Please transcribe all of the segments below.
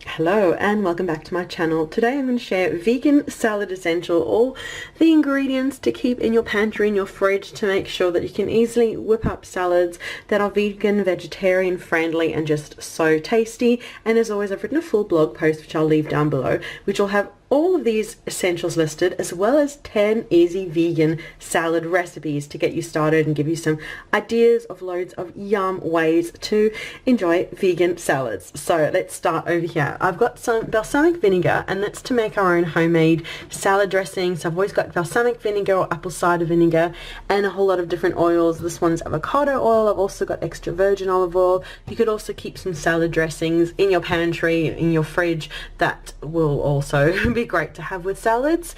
Hello and welcome back to my channel. Today I'm going to share vegan salad essential, all the ingredients to keep in your pantry, in your fridge, to make sure that you can easily whip up salads that are vegan, vegetarian friendly and just so tasty. And as always, I've written a full blog post which I'll leave down below, which will have all of these essentials listed, as well as 10 easy vegan salad recipes to get you started and give you some ideas of loads of yum ways to enjoy vegan salads. So let's start over here. I've got some balsamic vinegar, and that's to make our own homemade salad dressing. So I've always got balsamic vinegar or apple cider vinegar and a whole lot of different oils. This one's avocado oil. I've also got extra virgin olive oil. You could also keep some salad dressings in your pantry, in your fridge. That will also be great to have with salads.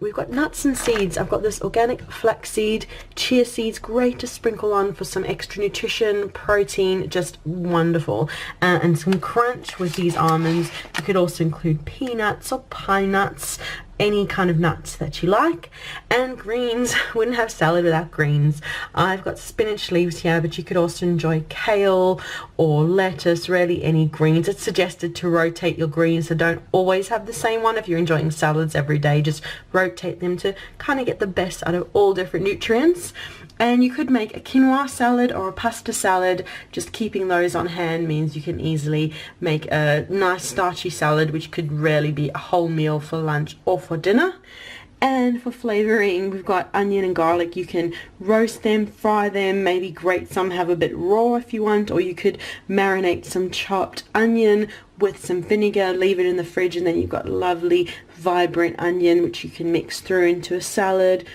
We've got nuts and seeds. I've got this organic flaxseed, chia seeds, great to sprinkle on for some extra nutrition, protein, just wonderful. And some crunch with these almonds. You could also include peanuts or pine nuts, any kind of nuts that you like. And greens, wouldn't have salad without greens. I've got spinach leaves here, but you could also enjoy kale or lettuce, really any greens. It's suggested to rotate your greens, so don't always have the same one. If you're enjoying salads every day, just rotate them to kind of get the best out of all different nutrients. And you could make a quinoa salad or a pasta salad. Just keeping those on hand means you can easily make a nice starchy salad, which could really be a whole meal for lunch or for dinner. And for flavoring, we've got onion and garlic. You can roast them, fry them, maybe grate some, have a bit raw if you want, or you could marinate some chopped onion with some vinegar, leave it in the fridge, and then you've got lovely vibrant onion which you can mix through into a salad.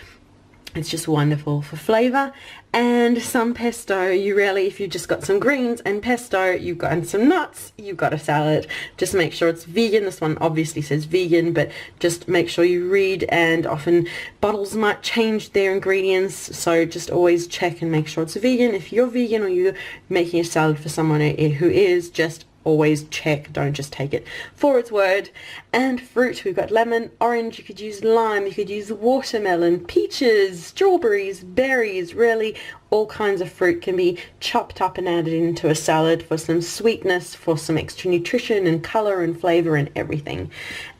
It's just wonderful for flavor. And some pesto. You really, if you've just got some greens and pesto, you've got and some nuts, you've got a salad. Just make sure it's vegan. This one obviously says vegan, but just make sure you read, and often bottles might change their ingredients, so just always check and make sure it's vegan. If you're vegan or you're making a salad for someone who is, just always check, don't just take it for its word. And fruit, we've got lemon, orange, you could use lime, you could use watermelon, peaches, strawberries, berries, really all kinds of fruit can be chopped up and added into a salad for some sweetness, for some extra nutrition and color and flavor and everything.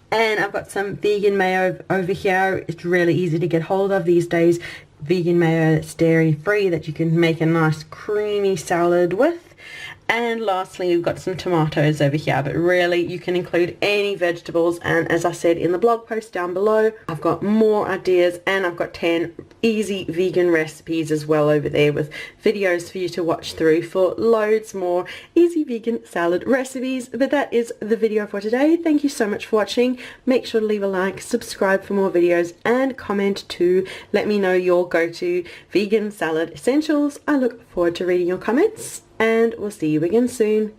And I've got some vegan mayo over here. It's really easy to get hold of these days. Vegan mayo that's dairy free, that you can make a nice creamy salad with. And lastly, we've got some tomatoes over here, but really you can include any vegetables. And as I said in the blog post down below, I've got more ideas, and I've got 10 easy vegan recipes as well over there, with videos for you to watch through for loads more easy vegan salad recipes. But that is the video for today. Thank you so much for watching. Make sure to leave a like, subscribe for more videos, and comment to let me know your go-to vegan salad essentials. I look forward to reading your comments, and we'll see you again soon.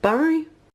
Bye.